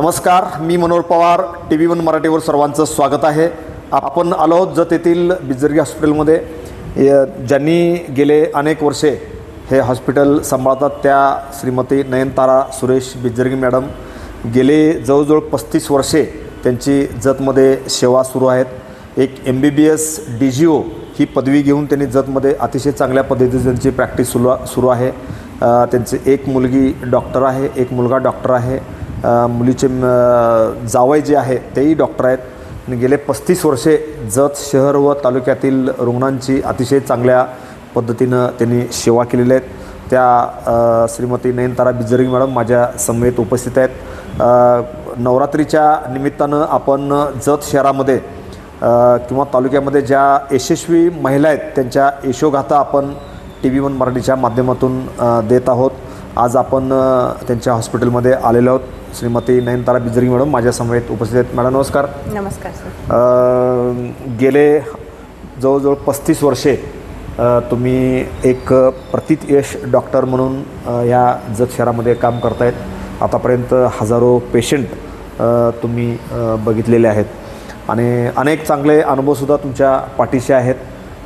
नमस्कार, मी मनोहर पवार. TV1 मराठीवर सर्वांचं स्वागत आहे. आपण आलो आहोत जत येथील बिजर्गी हॉस्पिटलमध्ये. ज्यांनी गेले अनेक वर्षे हे हॉस्पिटल सांभाळतात त्या श्रीमती नयनतारा सुरेश बिजर्गी मॅडम गेले जवळजवळ 35 वर्षे त्यांची जतमध्ये सेवा सुरू आहेत. एक MBBS DGO ही पदवी घेऊन त्यांनी जतमध्ये अतिशय चांगल्या पद्धतीने त्यांची प्रॅक्टिस सुरू आहे. त्यांची एक मुलगी डॉक्टर आहे, एक मुलगा डॉक्टर आहे. मुलीचे जावई जे आहे तेही डॉक्टर आहेत. आणि गेले 35 वर्षे जत शहर व तालुक्यातील रुग्णांची अतिशय चांगल्या पद्धतीनं त्यांनी सेवा केलेल्या आहेत. त्या श्रीमती नयनतारा बिजर्गी मॅडम माझ्या समवेत उपस्थित आहेत. नवरात्रीच्या निमित्तानं आपण जत शहरामध्ये किंवा तालुक्यामध्ये ज्या यशस्वी महिला आहेत त्यांच्या यशोगाथा आपण TV1 मराठीच्या माध्यमातून देत आहोत. आज आपण त्यांच्या हॉस्पिटलमध्ये आलेलो आहोत. श्रीमती नयनतारा बिजर्गी मॅडम माझ्या समवेत उपस्थित आहेत. मॅडम नमस्कार. नमस्कार सर. गेले जवळजवळ 35 वर्षे तुम्ही एक प्रतित डॉक्टर म्हणून या जत शहरामध्ये काम करतायत. आतापर्यंत हजारो पेशंट तुम्ही बघितलेले आहेत आणि अनेक चांगले अनुभवसुद्धा तुमच्या पाठीशी आहेत.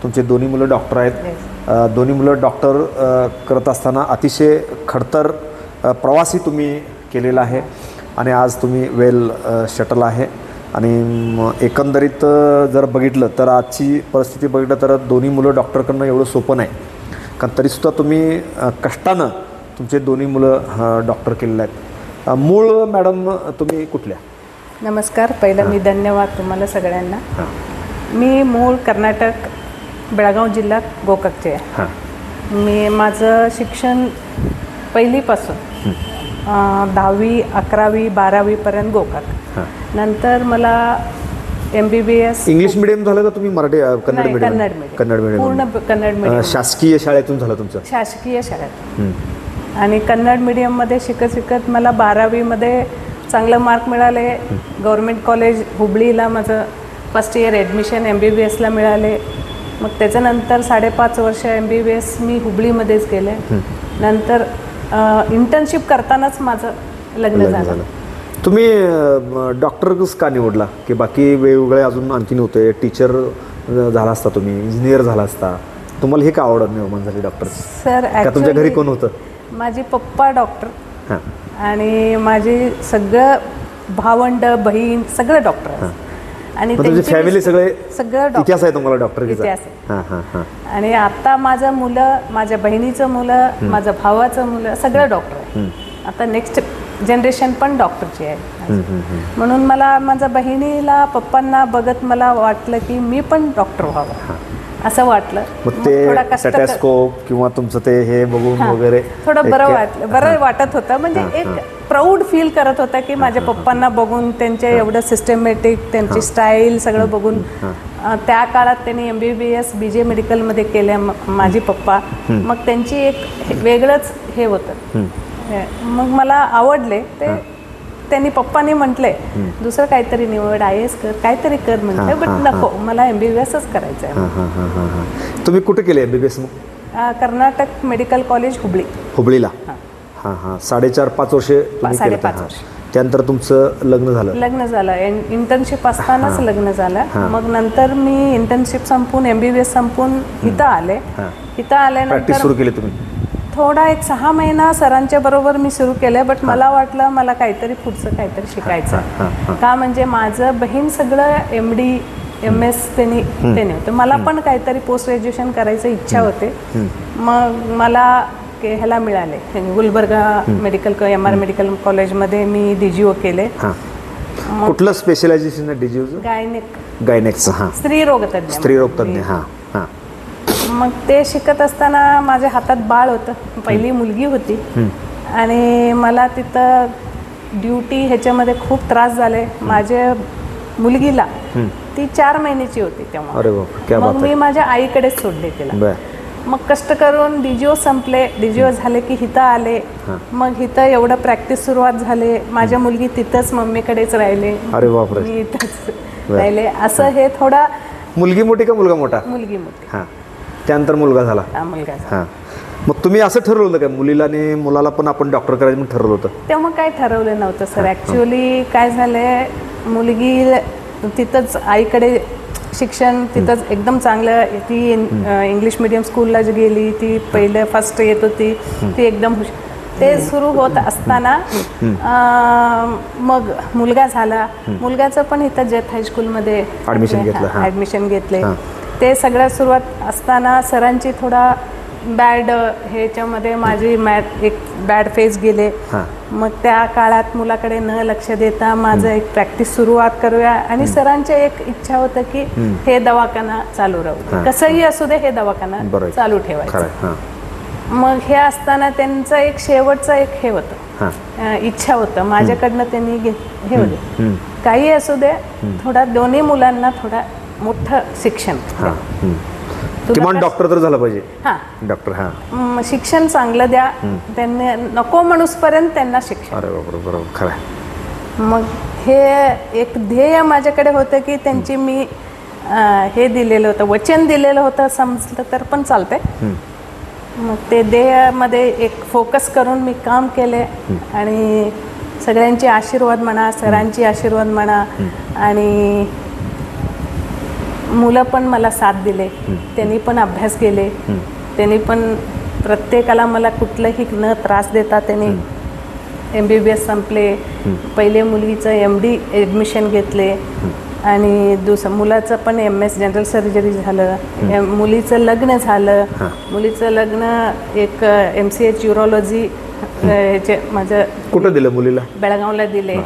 तुमचे दोन्ही मुलं डॉक्टर आहेत. दोन्ही मुलं डॉक्टर करत असताना अतिशय खडतर प्रवासही तुम्ही केलेला आहे आणि आज तुम्ही वेल शटल आहे. आणि एकंदरीत जर बघितलं तर आजची परिस्थिती बघितलं तर दोन्ही मुलं डॉक्टर करणं एवढं सोपं नाही. कारण तरीसुद्धा तुम्ही कष्टानं तुमचे दोन्ही मुलं डॉक्टर केलेले आहेत. मूळ मॅडम तुम्ही कुठल्या? नमस्कार. पहिलं मी धन्यवाद तुम्हाला सगळ्यांना. मी मूळ कर्नाटक, बेळगाव जिल्हा गोकाकचे आहे. मी माझं शिक्षण पहिलीपासून 10वी 11वी 12वीपर्यंत गोकाक. नंतर मला MBBS इंग्लिश मिडियम झालं का तुम्ही मराठी कन्नड मिडियम? कन्नड मिडियम पूर्ण कन्नड मिडियम. शासकीय शाळेतून झालं तुमचं? शासकीय शाळेत. आणि कन्नड मिडियममध्ये शिकत मला 12वीमध्ये चांगलं मार्क मिळाले. गव्हर्मेंट कॉलेज हुबळीला माझं फर्स्ट इयर ॲडमिशन MBBSला मिळाले. मग त्याच्यानंतर 5.5 वर्ष MBBS मी हुबळीमध्येच केले. नंतर इंटर्नशिप करतानाच माझं लग्न झालं. तुम्ही डॉक्टरच का निवडला की बाकी वेगवेगळे अजून आणखीन होते? टीचर झाला असता, तुम्ही इंजिनियर झाला असता, तुम्हाला हे का आवड निर्माण झाली डॉक्टर? सर तुमच्या घरी कोण होतं? माझे पप्पा डॉक्टर आणि माझे सगळं भावंड बहीण सगळं डॉक्टर आणि तुमची फॅमिली सगळं इतिहास आहे तुम्हाला डॉक्टरचा? इतिहास. आणि आता माझं मुलं, माझ्या बहिणीचं मुलं, माझ्या भावाचं मुलं सगळं डॉक्टर आहे. आता नेक्स्ट जनरेशन पण डॉक्टरची आहे. म्हणून मला माझ्या बहिणीला पप्पांना बघत मला वाटलं की मी पण डॉक्टर व्हावं असं वाटलं. मग ते स्टेथोस्कोप किंवा तुमचं ते हे बघून वगैरे थोडं बरं वाटत होतं. म्हणजे एक प्राऊड फील करत होता की माझ्या पप्पांना बघून त्यांचे एवढं सिस्टमॅटिक त्यांची स्टाईल सगळं बघून. त्या काळात त्यांनी MBBS BJ मेडिकलमध्ये केल्या माझे पप्पा. मग त्यांची एक वेगळंच हे होतं. मग मला आवडले ते. त्यांनी पप्पांनी म्हटले दुसरं काहीतरी निवड, IAS कर, काहीतरी कर म्हटलं. बट नको, मला MBBSच करायचं आहे. तुम्ही कुठे केले MBBS? कर्नाटक मेडिकल कॉलेज हुबळीला. 4.5 वर्षे तुम्ही केलं. 5.5 वर्ष. त्यानंतर तुमचं लग्न झालं. इंटर्नशिप असतानाच लग्न झालं. मग नंतर मी इंटर्नशिप संपून MBBS संपून इथं आले. इथं आल्यानंतर सुरू केली तुम्ही? थोडा एक 6 महिना सरांच्या बरोबर मी सुरू केलं. बट मला वाटलं मला काहीतरी पुढचं काहीतरी शिकायचं का. म्हणजे माझं बहीण सगळं MD MS त्यांनी होतं. मला पण काहीतरी पोस्ट ग्रॅज्युएशन करायचं इच्छा होते. मग मला ह्याला मिळाले गुलबर्गा मेडिकल MR मेडिकल कॉलेजमध्ये मी DGO केले. कुठलं स्पेशलायझेशन आहे DGOचं? गायनेकचं. स्त्रीरोगतज्ञ. मग ते शिकत असताना माझ्या हातात बाळ होतं. पहिली मुलगी होती आणि मला तिथं ड्युटी ह्याच्यामध्ये खूप त्रास झाले. माझ्या मुलगीला ती 4 महिन्याची होती तेव्हा. मग मी माझ्या आईकडेच सोडले तिला. मग कष्ट करून DGO संपले. DGO झाले की हिथं आले. मग हिथं एवढं प्रॅक्टिस सुरुवात झाले. माझ्या मुलगी तिथंच मम्मीकडेच राहिले. मी इथंच राहिले. असं हे थोडा. मुलगी मोठी का मुलगा मोठा? मुलगी मोठी. त्यानंतर मुलगा झाला. मग तुम्ही असं ठरवलं होतं का मुलीला आणि मुलाला पण आपण डॉक्टर करायचं म्हणून ठरवलं होतं? तेव्हा काय ठरवलं नव्हतं सर. ॲक्च्युली काय झालंय, मुलगी तिथंच आईकडे शिक्षण तिथंच एकदम चांगलं, ती इंग्लिश मिडियम स्कूलला गेली, ती पहिलं फर्स्ट येत होती, ती एकदम ते सुरू होत असताना मग मुलगा झाला. मुलगाचं पण इथं जत हायस्कूलमध्ये ॲडमिशन घेतले. ते सगळं सुरुवात असताना सरांची थोडा बॅड ह्याच्यामध्ये माझी एक बॅड फेज गेले. मग त्या काळात मुलाकडे न लक्ष देता माझं एक प्रॅक्टिस सुरुवात करूया, आणि सरांची एक इच्छा होतं की हे दवाखाना चालू राहू, कसंही असू दे हे दवाखाना चालू ठेवायचं. मग हे असताना त्यांचं एक शेवटचं एक हे होतं, इच्छा होतं माझ्याकडनं, त्यांनी हे होते काही असू दे थोडा दोन्ही मुलांना थोडा मोठं शिक्षण, किमान डॉक्टर तर झालं पाहिजे. डॉक्टर शिक्षण चांगलं द्या त्यांनी, नको म्हणूसपर्यंत त्यांना शिक्षण. अरे बरोबर खरं. मग हे एक ध्येय माझ्याकडे होतं की त्यांची मी हे दिलेलं होतं, वचन दिलेलं होतं, समजलं तर पण चालतंय. मग ते ध्येयामध्ये एक फोकस करून मी काम केले, आणि सगळ्यांचे आशीर्वाद म्हणा, सरांची आशीर्वाद म्हणा, आणि मुलं पण मला साथ दिले. त्यांनी पण अभ्यास केले, त्यांनी पण प्रत्येकाला मला कुठलंही न त्रास देता त्यांनी MBBS संपले. पहिले मुलगीचं MD ॲडमिशन घेतले, आणि मुलाचं पण MS जनरल सर्जरी झालं. मुलीचं लग्न झालं. मुलीचं लग्न एक MCH यूरोलॉजी ह्याचे माझं कुठं दिलं मुलीला? बेळगावला दिले,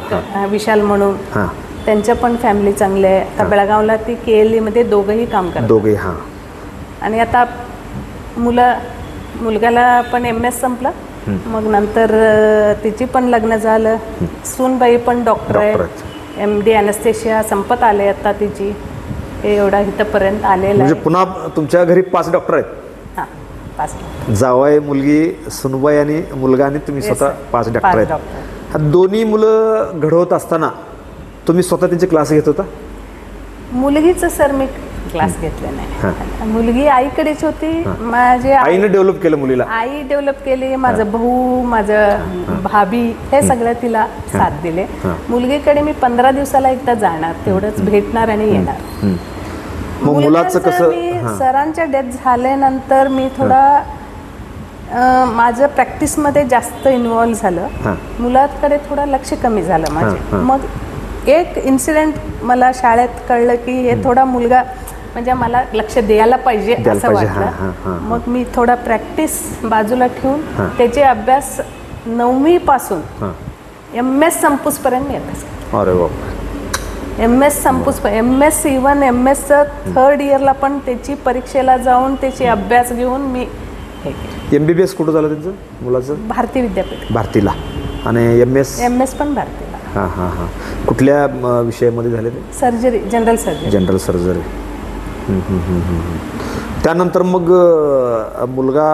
विशाल म्हणून. त्यांचं पण फॅमिली चांगले आहे. आता बेळगावला ती KLE मध्ये दोघंही काम करतात. दोघे. आणि आता मुलग्याला पण MS संपला. मग नंतर तिची पण लग्न झालं. सूनबाई पण डॉक्टर आहे, MD ॲनेस्थेशिया संपत आले आता तिची. हे एवढा इथंपर्यंत आलेला म्हणजे पुन्हा तुमच्या घरी 5 डॉक्टर आहेत? 5. जावई, मुलगी, सुनबाई आणि मुलगा, आणि तुम्ही स्वतः 5 डॉक्टर आहेत. दोन्ही मुलं घडवत असताना तुम्ही स्वतः त्यांचे क्लास घेत होता? मुलगीचं सर मी क्लास घेतले नाही. मुलगी आईकडेच होती. माझे आईने डेव्हलप केलं मुलीला? आई डेव्हलप केली. माझं भाऊ, माझं भाभी हे सगळं तिला साथ दिले. मुलगीकडे मी 15 दिवसाला एकदा जाणार, तेवढंच भेटणार आणि येणार. मुलाचं कसं? सरांच्या डेथ झाल्यानंतर मी थोडा माझं प्रॅक्टिसमध्ये जास्त इन्व्हॉल्व झालं. मुलाकडे थोडं लक्ष कमी झालं माझे. मग एक इन्सिडेंट मला शाळेत कळलं की हे थोडा मुलगा म्हणजे मला लक्ष द्यायला पाहिजे असं वाटलं. मग मी थोडा प्रॅक्टिस बाजूला ठेवून त्याचे अभ्यास 9वी पासून MS संपूसपर्यंत मी अभ्यास केला. अरे बाप. MS संपूस, MS इव्हन MSचं 3rd इयरला पण त्याची परीक्षेला जाऊन त्याची अभ्यास घेऊन मी हे केलं. MBBS कुठं झालं त्यांचं मुलाचं? भारती विद्यापीठ, भारतीला. आणि MS पण भारतीला. कुठल्या विषयामध्ये झाले ते? Surgery, general surgery. General surgery. त्यानंतर मग मुलगा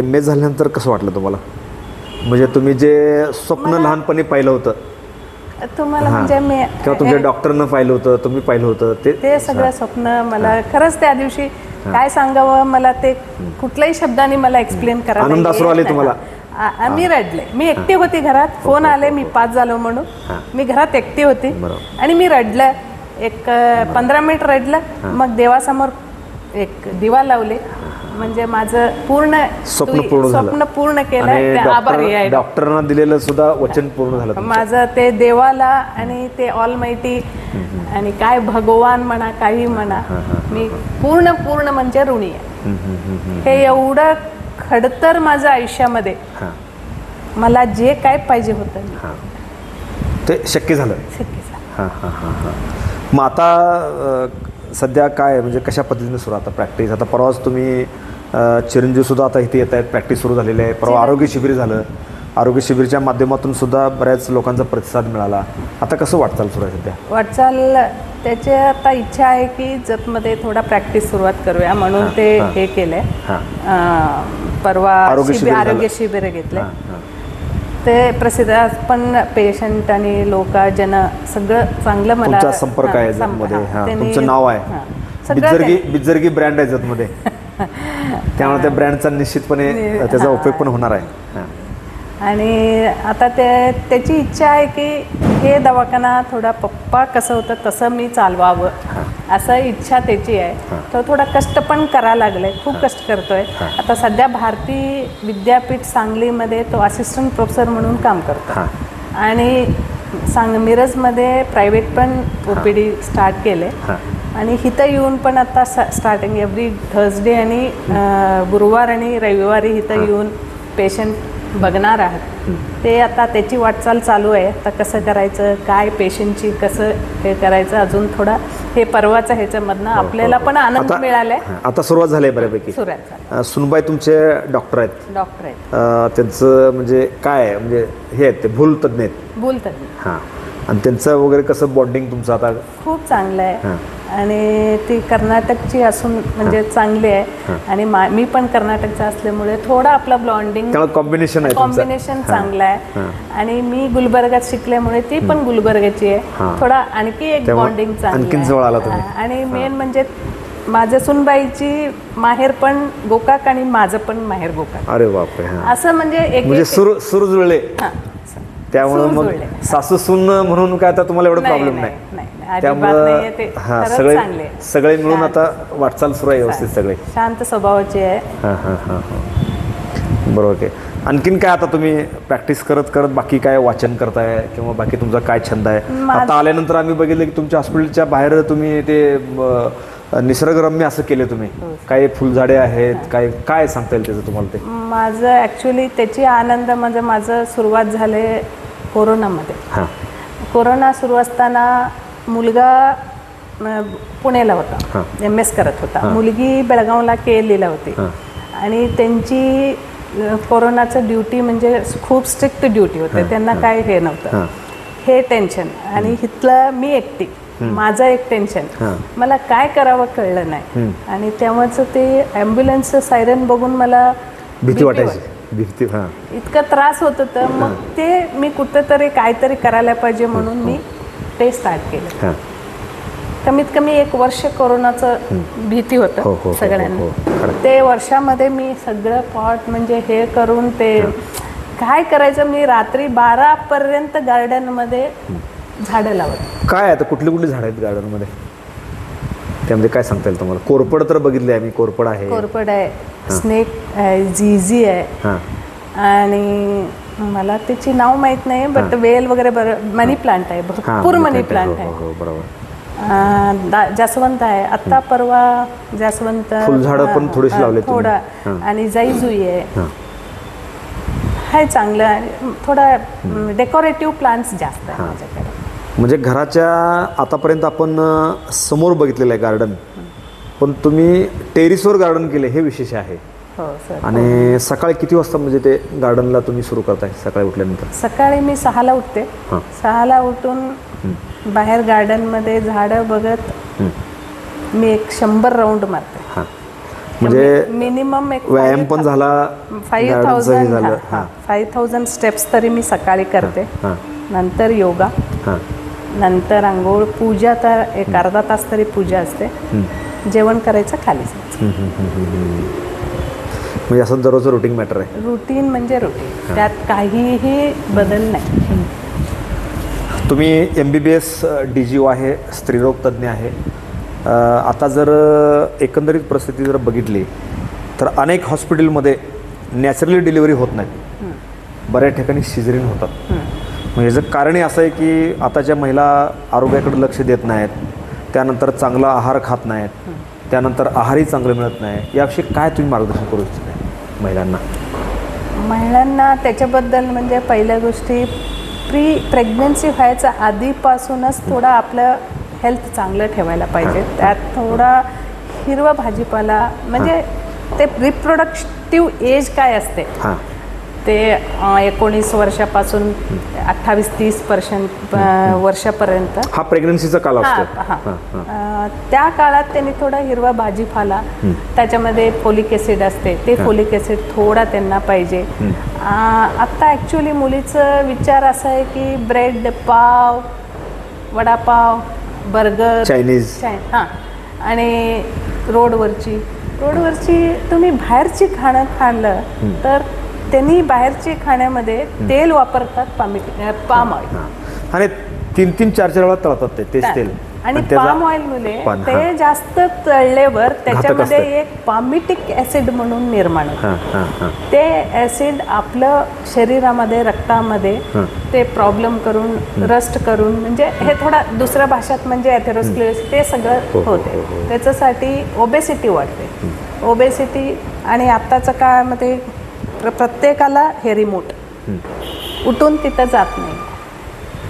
MS झाल्यानंतर कसं वाटलं तुम्हाला? म्हणजे तुम्ही जे स्वप्न लहानपणी पाहिलं होतं तुम्हाला, म्हणजे मी किंवा तुमच्या डॉक्टरनं पाहिलं होतं, तुम्ही पाहिलं होतं ते सगळं स्वप्न मला खरंच त्या दिवशी काय सांगावं, मला ते कुठल्याही शब्दाने मला एक्सप्लेन करायला आनंद अश्रू आले तुम्हाला? मी रडले. मी एकटी होती घरात. फोन आले मी पास झालो म्हणून. मी घरात एकटी होती आणि मी रडलं. एक 15 मिनिट रडलं. मग देवासमोर एक दिवा लावले. म्हणजे माझं पूर्ण स्वप्न पूर्ण केलं. आभारी आहे. डॉक्टरांना दिलेलं सुद्धा वचन पूर्ण झालं माझं. ते देवाला आणि ते ऑलमाइटी आणि काय भगवान म्हणा, काही म्हणा, मी पूर्ण म्हणजे ऋणी आहे. हे एवढं खडतर माझं आयुष्यामध्ये मला जे काय पाहिजे होतं ते शक्य झालं. मग आता सध्या काय म्हणजे कशा पद्धतीने सुरू आता प्रॅक्टिस? आता परवाच तुम्ही चिरंजीव सुद्धा आता इथे येत आहेत, प्रॅक्टिस सुरू झालेली आहे. परवा आरोग्य शिबिर झालं. आरोग्य शिबिरच्या माध्यमातून सुद्धा बऱ्याच लोकांचा प्रतिसाद मिळाला. आता कसं वाटचाल सुरू आहे सध्या? वाटचाल त्याची आता इच्छा आहे की जतमध्ये थोडा प्रॅक्टिस सुरुवात करूया म्हणून ते हे केलंय. परवा आरोग्य शिबिर घेतले. ते प्रसिद्ध पण पेशंट आणि लोक जन सगळं चांगलं. मला तुमचा संपर्क आहे जतमध्ये, तुमचं नाव आहे, बिजर्गी ब्रँड आहे जतमध्ये. त्यामुळे त्या ब्रँडचा निश्चितपणे त्याचा उपयोग पण होणार आहे. हां. आणि आता त्याची इच्छा आहे की हे दवाखाना थोडा पप्पा कसं होतं तसं मी चालवावं, असं इच्छा त्याची आहे. तो थोडा कष्ट पण करायला लागलाय, खूप कष्ट करतोय. आता सध्या भारती विद्यापीठ सांगलीमध्ये तो असिस्टंट प्रोफेसर म्हणून काम करतो आणि मिरजमध्ये प्रायव्हेट पण OPD स्टार्ट केले आणि इथं येऊन पण आता स्टार्टिंग एव्हरी थर्सडे आणि गुरुवार आणि रविवारी इथं येऊन पेशंट बघणार आहात. ते आता त्याची वाटचाल चालू आहे. आता कसं करायचं, काय पेशंटची कसं हे करायचं, अजून थोडा हे परवाचं ह्याच्यामधनं आपल्याला पण आनंद मिळालाय. आता सुरुवात झाली आहे बऱ्यापैकी. सुनबाई तुमचे डॉक्टर आहेत. डॉक्टर आहेत. त्यांचं म्हणजे काय म्हणजे हे आहेत, ते भूल तज्ञ आहेत. भूल तज्ञ. हां. आणि त्यांचं वगैरे कसं बॉन्डिंग तुमचं आता? खूप चांगलं आहे आणि ती कर्नाटकची असून म्हणजे चांगली आहे आणि मी पण कर्नाटकचा असल्यामुळे थोडा आपला बॉन्डिंग कॉम्बिनेशन चांगला आहे. आणि मी गुलबर्गात शिकल्यामुळे ती पण गुलबर्गाची आहे. थोडा आणखी एक बॉन्डिंग चांगलं. आणि मेन म्हणजे माझ्या सुनबाईची माहेर पण गोकाक आणि माझं पण माहेर गोकाक. अरे बापरे. असं म्हणजे सुर जुळले. त्यामुळे मग सासू सून म्हणून काय आता तुम्हाला एवढा प्रॉब्लेम नाही. त्यामुळे सगळे मिळून आता वाटचाल सुरू आहे व्यवस्थित, सगळे शांत स्वभावाचे आहे. बरोबर. ओके. आणखीन काय आता तुम्ही प्रॅक्टिस करत करत बाकी काय वाचन करताय किंवा बाकी तुमचा काय छंद आहे? आता आल्यानंतर आम्ही बघितलं की तुमच्या हॉस्पिटलच्या बाहेर तुम्ही ते निसर्गरम्य असं केले तुम्ही. काही फुलझाडे आहेत, काय सांगता येईल त्याचं तुम्हाला? ते माझं ॲक्च्युली त्याची आनंद म्हणजे माझं सुरुवात झाले कोरोनामध्ये. कोरोना सुरू असताना मुलगा पुण्याला होता, MS करत होता. मुलगी बेळगावला KLEला होती आणि त्यांची कोरोनाचं ड्युटी म्हणजे खूप स्ट्रिक्ट ड्युटी होते. त्यांना काय हे नव्हतं, हे टेन्शन. आणि इथलं मी एकटी, माझं एक टेन्शन, मला काय करावं कळलं नाही. आणि तेव्हाच ते ॲम्ब्युलन्सचं सायरन बघून मला भीती वाटायची. इतका त्रास होत होता. मग ते मी कुठंतरी काहीतरी करायला पाहिजे म्हणून मी ते स्टार्ट केलं. कमीत कमी 1 वर्ष कोरोनाचं भीती होतं सगळ्यांना. ते वर्षामध्ये मी सगळं पॉट म्हणजे हे करून ते काय करायचं, मी रात्री 12 पर्यंत गार्डनमध्ये झाडं लावत. काय आता कुठली झाडं आहेत गार्डनमध्ये? त्यामध्ये काय सांगता येईल तुम्हाला? कोरपड तर बघितले आहे मी. कोरपड आहे, स्नेक आहे, झिझी आहे आणि मला त्याची नाव माहित नाही, बट वेल वगैरे मनी प्लांट आहे, भरपूर मनी प्लांट आहे. बरोबर. जास्वंत आहे. आता परवा जास्वंत, फुलझाडं पण थोडीशी लावले थोडा. आणि जाईजुई आहे. हाय चांगलं आहे. थोडा डेकोरेटिव्ह प्लांट्स जास्त आहे माझ्याकडे. म्हणजे घराच्या आतापर्यंत आपण समोर बघितलेलं आहे गार्डन, पण तुम्ही टेरिसवर गार्डन केले हे विशेष आहे. आणि सकाळी किती वाजता म्हणजे ते गार्डनला तुम्ही सुरू करताय? सकाळी उठल्यानंतर? सकाळी मी 6ला उठते. 6ला उठून बाहेर गार्डनमध्ये झाडं बघत मी 100 राऊंड मारते. म्हणजे मिनिमम एक व्यायाम पण झाला, 5000 स्टेप्स तरी मी सकाळी करते. नंतर योगा, नंतर आंघोळ, पूजा तर 1 अर्धा तास तरी पूजा असते. जेवण करायचं खाली. म्हणजे असं दररोज रुटीन मॅटर आहे. रुटीन म्हणजे रुटीन, त्यात काहीही बदल नाही. तुम्ही MBBS DGO आहे, स्त्रीरोग तज्ज्ञ आहे. आता जर एकंदरीत परिस्थिती जर बघितली तर अनेक हॉस्पिटलमध्ये नॅचरली डिलिव्हरी होत नाही, बऱ्याच ठिकाणी सिझेरियन होतात. म्हणजे याचं कारणही असं आहे की आताच्या महिला आरोग्याकडे लक्ष देत नाहीत, त्यानंतर चांगला आहार खात नाहीत, त्यानंतर आहारही चांगलं मिळत नाही. याविषयी काय तुम्ही मार्गदर्शन करू इच्छिता महिलांना? त्याच्याबद्दल म्हणजे पहिल्या गोष्टी प्रेग्नन्सी व्हायच्या आधीपासूनच थोडा आपलं हेल्थ चांगलं ठेवायला पाहिजे. त्यात थोडा हिरवा भाजीपाला, म्हणजे ते रिप्रोडक्टिव्ह एज काय असते ते 19 वर्षापासून 28-30 वर्षापर्यंत हा प्रेग्नन्सीचा काल असतो. त्या काळात त्यांनी थोडा हिरवा भाजीपाला, त्याच्यामध्ये फोलिक ॲसिड असते, ते फोलिक ॲसिड थोडा त्यांना पाहिजे. आत्ता ॲक्च्युली मुलीचं विचार असा आहे की ब्रेड, पाव, वडापाव, बर्गर, चायनीज, आणि रोडवरची रोडवरची तुम्ही बाहेरची खाणं खाल्लं तर त्यांनी बाहेरची खाण्यामध्ये तेल वापरतात पाम ऑइल आणि 3-3, 4-4 वेळा तळतात तेच तेल आणि त्याचा पाम ऑइल मुळे पान, ते जास्त तळल्यावर त्याच्यामध्ये असतं. एक पामिटिक ऍसिड म्हणून निर्माण होतं. हां हां ते ऍसिड आपलं शरीरामध्ये रक्तामध्ये ते प्रॉब्लेम करून रस्ट करून म्हणजे हे थोडा दुसऱ्या भाषेत म्हणजे एथेरोस्क्लेरोसिस ते सगळं होते. त्याच्यासाठी ओबेसिटी वाढते. ओबेसिटी आणि आत्ताच्या काळामध्ये प्रत्येकाला हे रिमोट उठून तिथं जात नाही.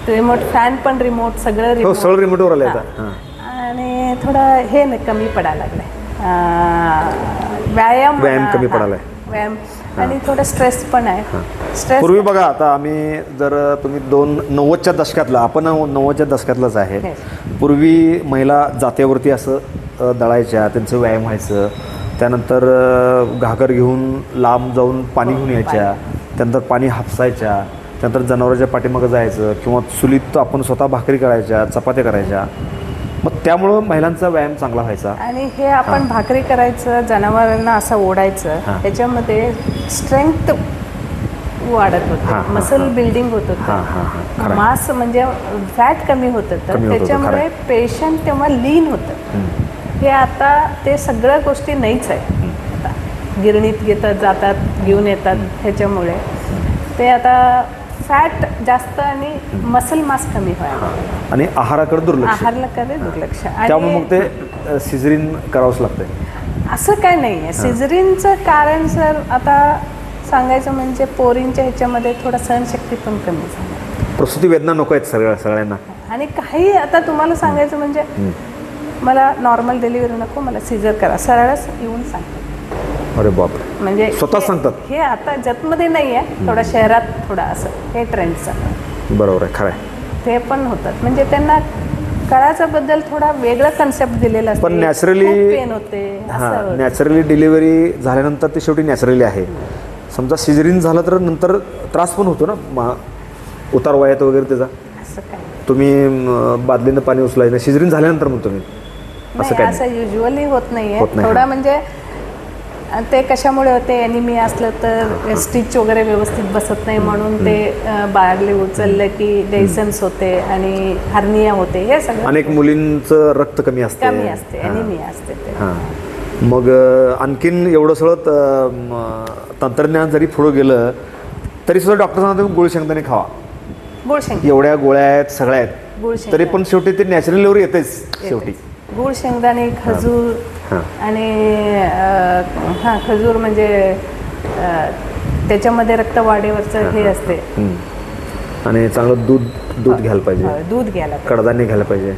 रिमोट फॅन पण रिमोट सगळं रिमोट सगळं रिमोटवर आलं आता. आणि थोडं हे कमी पडायला लागलंय. व्यायाम कमी पडायलाय. व्यायाम आणि थोडं स्ट्रेस पण आहे. स्ट्रेस पूर्वी बघा आता आम्ही जर तुम्ही 90च्या दशकातलं आपण 90च्या दशकातलंच आहे. पूर्वी महिला जात्यावरती असं दळायच्या, त्यांचं व्यायाम व्हायचं. त्यानंतर घागर घेऊन लांब जाऊन पाणी घेऊन यायच्या, त्यानंतर पाणी हापसायच्या, त्यानंतर जनावरांच्या पाठीमागं जायचं किंवा चुलीत आपण स्वतः भाकरी करायच्या, चपात्या करायच्या. मग त्यामुळं महिलांचा व्यायाम चांगला व्हायचा. आणि हे आपण भाकरी करायचं, जनावरांना असं ओढायचं, त्याच्यामध्ये स्ट्रेंथ वाढत होते, मसल बिल्डिंग होत होतं, मास म्हणजे फॅट कमी होत होतं. त्याच्यामुळे पेशंट तेव्हा लीन होतं. हे आता ते सगळ्या गोष्टी नाहीच आहे. आता गिरणीत जातात घेऊन येतात. ह्याच्यामुळे ते आता फॅट जास्त आणि मसल मास कमी व्हायला आणि आहाराकडे दुर्लक्ष. दुर्लक्ष त्यामुळे मग ते सिझरिन करावंच लागतंय. असं काय नाही आहे. सिझरिनचं कारण सर आता सांगायचं म्हणजे पोरींच्या ह्याच्यामध्ये थोडा सहनशक्ती पण कमी झाली. प्रसूती वेदना नको आहेत सगळ्यांना. आणि काही आता तुम्हाला सांगायचं म्हणजे मला नॉर्मल डिलिव्हरी नको, मला सिझर करा, सरळच येऊन सांगतात. अरे बापरे, म्हणजे स्वतः सांगतात. हे आता जतमध्ये नाही आहे, थोडा शहरात थोडा असं हे ट्रेंडचं. बरोबर आहे, खरं आहे. ते पण होतात म्हणजे त्यांना कळाच्या बद्दल थोडा वेगळा कन्सेप्ट दिलेला असतो. पण नॅचरली पेन होते. नॅचरली डिलिव्हरी झाल्यानंतर ते शेवटी नॅचरली आहे. समजा सिझरिन झालं तर नंतर त्रास पण होतो ना, उतार वयात वगैरे त्याचा. असं काय तुम्ही बादलीनं पाणी उचलायचं सिझरिन झाल्यानंतर मग तुम्ही असं युजली होत नाहीये. थोडा म्हणजे ते कशामुळे होते, ॲनिमिया असलं तर स्टिच वगैरे व्यवस्थित बसत नाही म्हणून ते बाळगले उचललं की डेसेन्स होते आणि हार्निया होते. हे सगळं अनेक मुलींचं रक्त कमी असते, ॲनिमिया असते ते. मग आणखीन एवढं सगळं तंत्रज्ञान जरी पुढं गेलं तरी सुद्धा डॉक्टर सांगतात तुम्ही गुळ शेंगदाणे खावा. गुळ शेंगदाणे एवढ्या गोळ्या आहेत, सगळ्या आहेत, तरी पण शेवटी ते नॅचरल येतेच शेवटी. गुळ शेंगदाणे, खजूर आणि खजूर म्हणजे त्याच्यामध्ये रक्तवाढीवरचं हे असते. आणि चांगलं दूध घ्यायला पाहिजे, दूध घ्यायला, कडधान्य घ्यायला पाहिजे.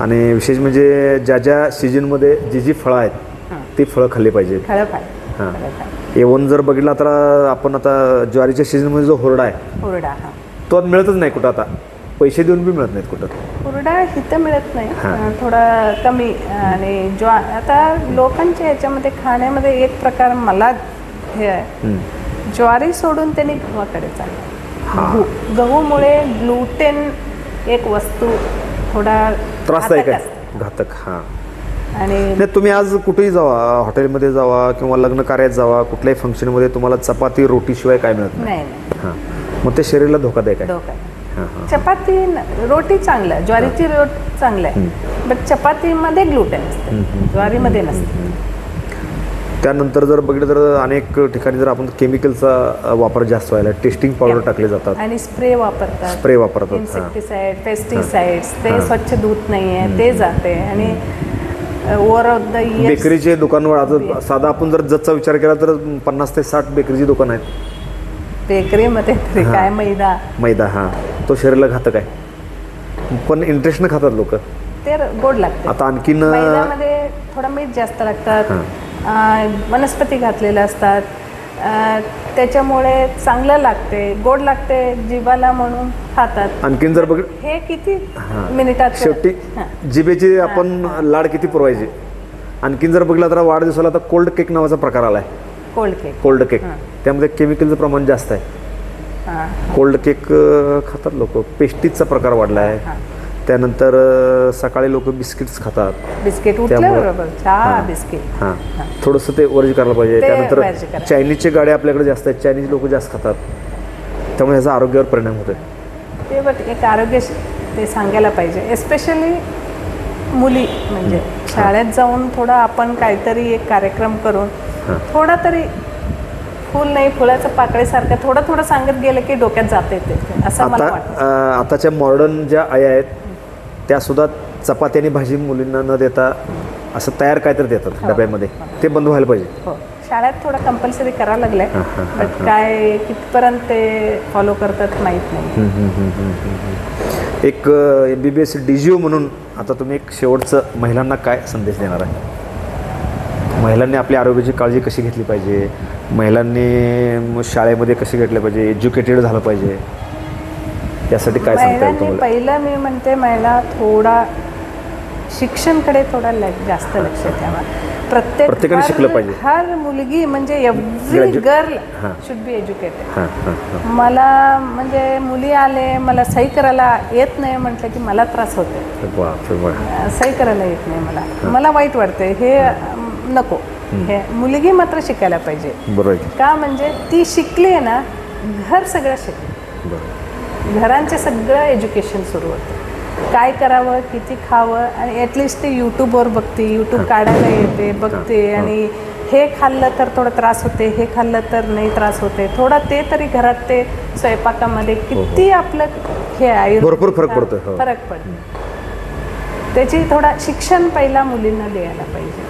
आणि विशेष म्हणजे ज्या सीजनमध्ये जी फळं आहेत ती फळं खाल्ली पाहिजेत. एवन जर बघितला तर आपण आता ज्वारीच्या सीजनमध्ये जो हुरडा आहे तो मिळतच नाही कुठं. आता पैसे देऊन बी मिळत नाहीत कुठं. हुरडा इथं मिळत नाही, थोडा कमी. आणि आता लोकांच्या ह्याच्यामध्ये खाण्यामध्ये एक प्रकार मला हे आहे, ज्वारी सोडून त्यांनी गव्हाकडे चाललं. गहूमुळे ग्लुटेन एक वस्तू थोडा त्रासदायक आहे, घातक. आणि तुम्ही आज कुठेही जावा, हॉटेलमध्ये जावा किंवा लग्न कार्यात जावा, कुठल्याही फंक्शनमध्ये तुम्हाला चपाती रोटीशिवाय काय मिळत नाही. मग ते शरीराला धोकादायक आहे. चपाती रोटी चांगलं आहे, ज्वारीची रोटी चांगलं आहे, बट चपातीमध्ये ग्लुटेन असते, ज्वारीमध्ये नसते. त्यानंतर जर बघितलं तर अनेक ठिकाणी जर आपण केमिकलचा वापर जास्त व्हायला, टेस्टिंग पावडर टाकले जातात आणि स्प्रे वापरतात, इन्सेक्टिसाइड, पेस्टिसाइड्स. ते स्वच्छ धूत नाही आहे, ते जाते. आणि ओव्हर ऑफ द इयर बेकरीचे दुकानवर आता साधा आपण जर जतचा विचार केला तर 50 ते 60 बेकरीची दुकान आहेत. बेकरीमध्ये तरी काय मैदा तो शरीराला घातक आहे, पण इंटरेस्टनं खातात लोक. ते गोड लागते. आता आणखीन मैद्यामध्ये थोडा मीठ जास्त लागतात, वनस्पती घातलेल्या असतात, त्याच्यामुळे चांगलं लागते, गोड लागते जिभाला म्हणून खातात. आणखीन जर बघ हे किती मिनिटात शेवटी जिभेची आपण लाड किती पुरवायची. आणखीन जर बघितलं तर वाढदिवसाला आता कोल्ड केक नावाचा प्रकार आलाय. कोल्ड केक त्यामध्ये केमिकलचं प्रमाण जास्त आहे. कोल्ड केक खातात लोक. पेस्टिजचा प्रकार वाढला आहे. त्यानंतर सकाळी लोक बिस्किट्स खातात. बिस्किट उठल्याबरोबर चहा बिस्किट. हां, थोडंसं ते वर्ज करायला पाहिजे. ते त्यानंतर वर्ज करायला. चायनीजचे गाड्या आपल्याकडे जास्त आहेत, चायनीज लोक जास्त खातात, त्यामुळे ह्याचा आरोग्यावर परिणाम होतो. ते बट एक आरोग्य ते सांगायला पाहिजे, एस्पेशली मुली. म्हणजे शाळेत जाऊन थोडं आपण काहीतरी एक कार्यक्रम करून थोडा तरी फुल नाही फुलाचं पाकळीसारखं थोडं थोडं सांगत गेलं की डोक्यात जाते ते, असं मला वाटतं. आताच्या मॉडर्न ज्या आया आहेत त्यासुद्धा चपाती आणि भाजी मुलींना न देता असं तयार काहीतरी देतात डब्यामध्ये, ते बंद व्हायला पाहिजे. हो, शाळेत थोडं कंपल्सरी करावं लागलंय, बट काय कितपर्यंत ते फॉलो करतात माहीत नाही. एक MBBS DGO म्हणून आता तुम्ही एक शेवटचं महिलांना काय संदेश देणार आहे? महिलांनी आपल्या आरोग्याची काळजी कशी घेतली पाहिजे, महिलांनी शाळेमध्ये कशी घेतलं पाहिजे, एज्युकेटेड झालं पाहिजे, त्यासाठी काय सांगता येईल तुम्हाला? पहिलं मी म्हणते महिला थोडा शिक्षणकडे थोडा जास्त लक्ष द्यावा. प्रत्येकाने शिकलं पाहिजे. हर मुलगी म्हणजे every girl should be educated. मला म्हणजे मुली आले मला सही करायला येत नाही म्हटलं की मला त्रास होते. सही करायला येत नाही मला वाईट वाटते. हे नको, हे मुलगी मात्र शिकायला पाहिजे. बरोबर. का म्हणजे ती शिकली आहे ना, घर सगळं शिकली, घरांचे सगळं एज्युकेशन सुरू होतं. काय करावं, किती खावं, आणि ॲटलिस्ट ते यूट्यूबवर बघते, यूट्यूब काढायला येते, बघते, आणि हे खाल्लं तर थोडं त्रास होते, हे खाल्लं तर नाही त्रास होते, थोडा ते तरी घरात ते स्वयंपाकामध्ये किती आपलं हे आहे, भरपूर फरक पडतो. फरक पडतो. त्याची थोडा शिक्षण पहिला मुलींना द्यायला पाहिजे.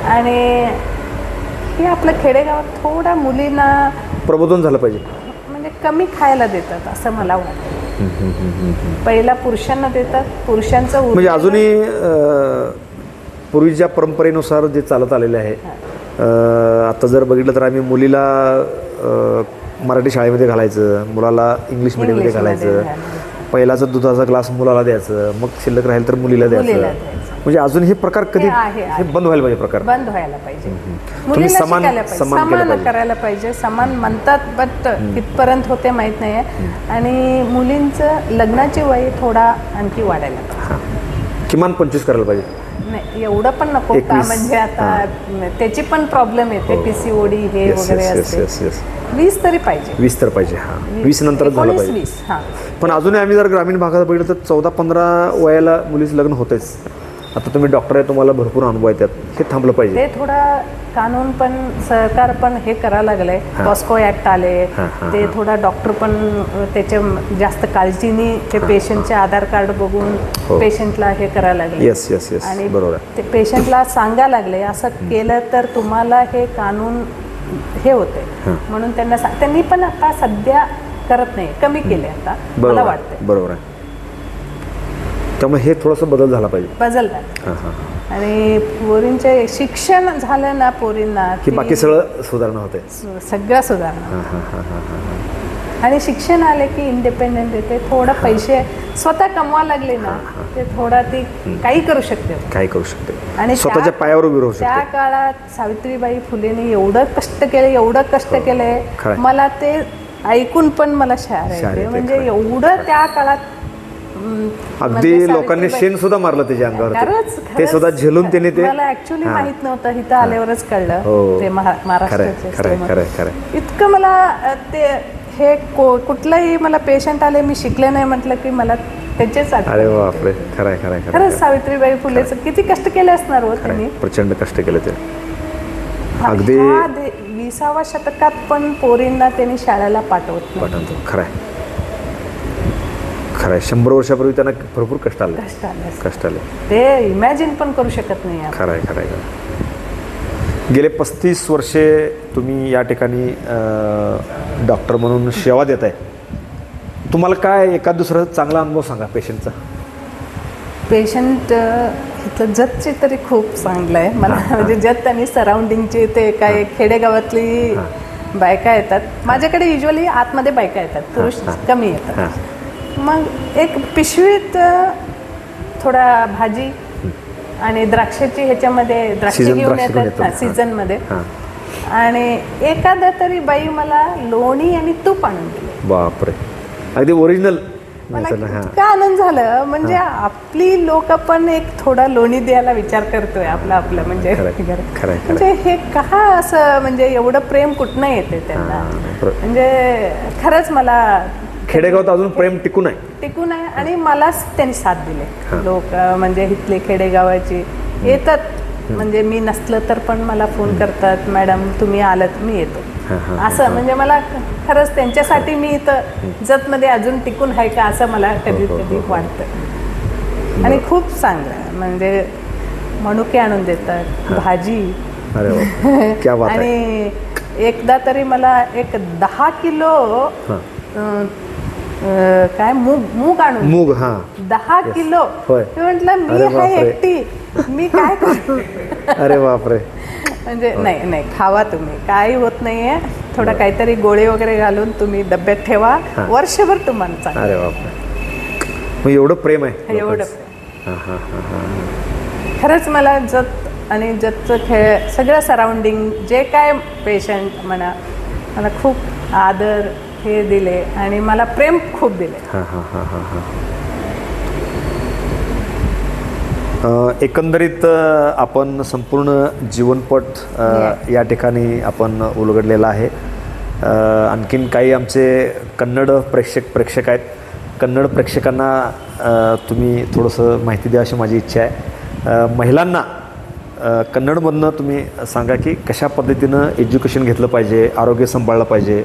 आणि हे आपलं खेडेगावात थोडा मुलींना प्रबोधन झालं पाहिजे, म्हणजे कमी खायला देतात असं मला वाटतं. पहिला पुरुषांना देतात, पुरुषांचं म्हणजे अजूनही पूर्वीच्या परंपरेनुसार जे चालत आलेले आहे. आता जर बघितलं तर आम्ही मुलीला मराठी शाळेमध्ये घालायचं, मुलाला इंग्लिश मिडियममध्ये घालायचं, पहिलाचा दुधाचा ग्लास मुलाला द्यायचं, मग शिल्लक राहील तर मुलीला द्यायचं. म्हणजे अजून हे प्रकार कधी हे बंद व्हायला पाहिजे, प्रकार बंद व्हायला पाहिजे. मुलीला शिकायला पाहिजे, समान करायला पाहिजे. समान म्हणतात बट कितपर्यंत होते माहीत नाही आहे. आणि मुलींचं लग्नाची वय थोडा आणखी वाढायला पाहिजे, किमान 25 करायला पाहिजे. नाही एवढं पण नको का, म्हणजे आता त्याची पण प्रॉब्लेम येते, PCOD हे वगैरे असते. 20 तरी पाहिजे, 20 तर पाहिजे. 20 नंतरच झालं पाहिजे. पण अजूनही आम्ही जर ग्रामीण भागात बघितलं तर 14-15 वयाला मुलीचं लग्न होतेच. आता तुम्ही डॉक्टर आहे, तुम्हाला भरपूर अनुभव आहे त्यात, हे थांबलं पाहिजे. ते थोडा कानून पण सरकार पण हे करायला लागलंय. पॉस्को ॲक्ट आले, ते थोडा डॉक्टर पण त्याच्या जास्त काळजीने ते पेशंटचे आधार कार्ड बघून पेशंटला हे करायला लागले. आणि ते पेशंटला सांगायला लागले असं केलं तर तुम्हाला हे कानून हे होते, म्हणून त्यांनी पण आता सध्या करत नाही, कमी केले आता मला वाटतं. बरोबर आहे. त्यामुळे हे थोडंसं बदल झाला पाहिजे, बदलला. आणि पोरींचे शिक्षण झालं ना पोरींना की बाकी सगळं सुधारणा होते, सगळं सुधारणा. आणि शिक्षण आले की इंडिपेंडेंट येते, थोडं पैसे स्वतः कमवा लागले ना, ते थोडा ती काही करू शकते, आणि स्वतःच्या पायावर उभी राहू शकते. त्या काळात सावित्रीबाई फुलेंनी एवढं कष्ट केले, मला ते ऐकून पण मला शार आहे. म्हणजे एवढं त्या काळात अगदी लोकांनी शेण सुद्धा मारलं त्याच्या अंगावर, ते सुद्धा झेलून त्यांनी ते. मला ऍक्च्युली माहित नव्हतं, इथं आल्यावरच कळलं ते महाराष्ट्राचे. इतकं मला ते हे कुठलंही मला पेशंट आले, मी शिकले नाही म्हटलं की मला त्याचेच आठवण. खरंच सावित्रीबाई फुलेचं किती कष्ट केले असणार हो त्यांनी, प्रचंड कष्ट केले ते. अगदी 20व्या शतकात पण पोरींना त्यांनी शाळेला पाठवत नाही. खरं 100 वर्षापूर्वी त्यांना भरपूर कष्ट आले, ते इमॅजिन पण करू शकत नाही. खरं. गेले 35 वर्षे तुम्ही या ठिकाणी डॉक्टर म्हणून सेवा देत आहे. तुम्हाला काय एखाद दुसरा चांगला अनुभव सांगा पेशंटचा? पेशंट इथलं जतची तरी खूप चांगलं आहे मला. म्हणजे जत आणि सराउंडिंगचे ते काय खेडेगावातली बायका येतात माझ्याकडे, युजली आतमध्ये बायका येतात, पुरुष कमी येतात. मग एक पिशवीत थोडा भाजी आणि द्राक्षाची ह्याच्यामध्ये द्राक्ष घेऊन येतात सीझनमध्ये, आणि एखादा तरी बाई मला लोणी आणि तूप आणून दिले. बापरे, अगदी ओरिजिनल मला चला, हां. इतका आनंद झालं. म्हणजे आपली लोक पण एक थोडा लोणी द्यायला विचार करतोय आपलं म्हणजे खरं म्हणजे हे का असं म्हणजे एवढं प्रेम कुठनं येते त्यांना. म्हणजे खरंच मला खेडेगावात अजून प्रेम टिकून आहे आणि मलाच त्यांनी साथ दिले लोक. म्हणजे इथले खेडेगावाची येतात. म्हणजे मी नसलं तर पण मला फोन करतात, मॅडम तुम्ही आलात मी येतो असं. म्हणजे मला खरंच त्यांच्यासाठी मी इथं जतमध्ये अजून टिकून आहे का असं मला कधी कधी वाटतं. आणि खूप चांगलं आहे. म्हणजे मनुके आणून देतात, भाजी. आणि एकदा तरी मला एक 10 किलो काय मूग आणून 10 किलो. मी म्हटलं मी आहे एकटी, मी काय करू. अरे बापरे. म्हणजे नाही खावा तुम्ही, काही होत नाहीये. थोडं काहीतरी गोळे वगैरे घालून तुम्ही डब्यात ठेवा, वर्षभर तुम्हाला चांगलं. अरे बापरे. मग एवढं प्रेम आहे. एवढं खरंच मला जत आणि जतचं खेळ सगळं सराउंडिंग जे काय पेशंट म्हणा मला खूप आदर हे दिले आणि मला प्रेम खूप दिले. एकंदरीत आपण संपूर्ण जीवनपट या ठिकाणी आपण उलगडलेला आहे. आणखीन काही आमचे कन्नड प्रेक्षक आहेत. कन्नड प्रेक्षकांना तुम्ही थोडंसं माहिती द्या अशी माझी इच्छा आहे. महिलांना कन्नडमधनं तुम्ही सांगा की कशा पद्धतीनं एज्युकेशन घेतलं पाहिजे, आरोग्य सांभाळलं पाहिजे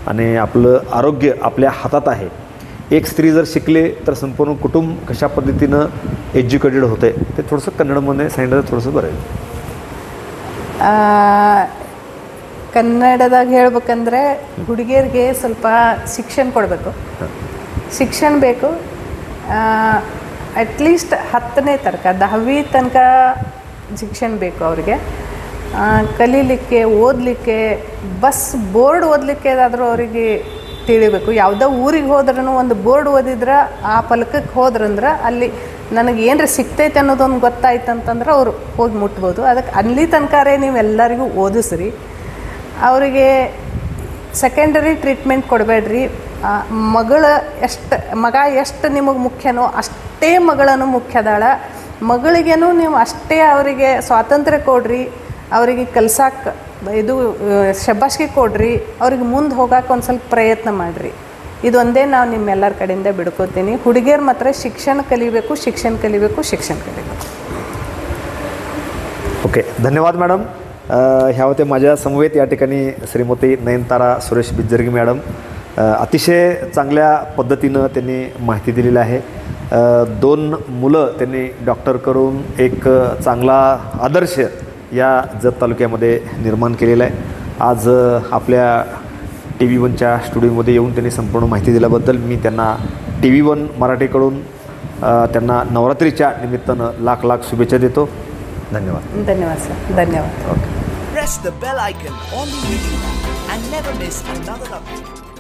आणि आपलं आरोग्य आपल्या हातात आहे. एक स्त्री जर शिकले तर संपूर्ण कुटुंब कशा पद्धतीनं एज्युकेटेड होते ते थोडंसं कन्नडमध्ये सांगितलं तर थोडंसं बरं. ಕನ್ನಡದ ಹೇಳ್ಬೇಕಂದ್ರೆ ಹುಡುಗಿಯರಿಗೆ ಸ್ವಲ್ಪ ಶಿಕ್ಷಣ ಕೊಡಬೇಕು. ಶಿಕ್ಷಣ ಬೇಕು. ಅಟ್ಲೀಸ್ಟ್ 10ನೇ ತನಕ 10ವಿ ತನಕ ಶಿಕ್ಷಣ ಬೇಕು ಅವ್ರಿಗೆ. ಕಲೀಲಿಕ್ಕೆ ಓದಲಿಕ್ಕೆ ಬೋರ್ಡ್ ಓದಲಿಕ್ಕೆ ಆದರೂ ಅವರಿಗೆ ತಿಳಿಬೇಕು. ಯಾವುದೋ ಊರಿಗೆ ಹೋದ್ರೂ ಒಂದು ಬೋರ್ಡ್ ಓದಿದ್ರೆ ಆ ಫಲಕಕ್ಕೆ ಹೋದ್ರಂದ್ರೆ ಅಲ್ಲಿ ನನಗೆ ಏನರ ಸಿಗ್ತೈತೆ ಅನ್ನೋದೊಂದು ಗೊತ್ತಾಯ್ತು ಅಂತಂದ್ರೆ ಅವರು ಹೋಗಿ ಮುಟ್ಬೋದು. ಅದಕ್ಕೆ ಅಲ್ಲಿ ತನಕರೇ ನೀವು ಎಲ್ಲರಿಗೂ ಓದಿಸ್ರಿ. ಅವರಿಗೆ ಸೆಕೆಂಡರಿ ಟ್ರೀಟ್ಮೆಂಟ್ ಕೊಡಬೇಡ್ರಿ. ಮಗ ಎಷ್ಟು ನಿಮಗೆ ಮುಖ್ಯನೋ ಅಷ್ಟೇ ಮಗಳನ್ನು ಮುಖ್ಯದಾಳ. ಮಗಳಿಗೇನು ನೀವು ಅಷ್ಟೇ ಅವರಿಗೆ ಸ್ವಾತಂತ್ರ್ಯ ಕೊಡ್ರಿ, ಅವರಿಗೆ ಕಲ್ಸಕ್ಕೆ ಇದು ಶಬ್ಬಾಷ್ಗೆ ಕೊಡ್ರಿ, ಅವ್ರಿಗೆ ಮುಂದೆ ಹೋಗಕ್ಕೆ ಒಂದು ಸ್ವಲ್ಪ ಪ್ರಯತ್ನ ಮಾಡಿರಿ. ಇದೊಂದೇ ನಾವು ನಿಮ್ಮೆಲ್ಲರ ಕಡೆಯಿಂದ ಬಿಡ್ಕೋತೀನಿ. ಹುಡುಗಿಯರು ಮಾತ್ರ ಶಿಕ್ಷಣ ಕಲಿಬೇಕು. ओके, धन्यवाद मॅडम. ह्या होते माझ्या समवेत या ठिकाणी श्रीमती नयनतारा सुरेश बिज्जर्गी मॅडम. अतिशय चांगल्या पद्धतीनं त्यांनी माहिती दिलेली आहे. 2 मुलं त्यांनी डॉक्टर करून एक चांगला आदर्श या जत तालुक्यामध्ये निर्माण केलेला आहे. आज आपल्या TV1च्या स्टुडिओमध्ये येऊन त्यांनी संपूर्ण माहिती दिल्याबद्दल मी त्यांना TV1 मराठीकडून त्यांना नवरात्रीच्या निमित्तानं लाख शुभेच्छा देतो. धन्यवाद सर. धन्यवाद. Press the bell icon on the YouTube and never miss another update.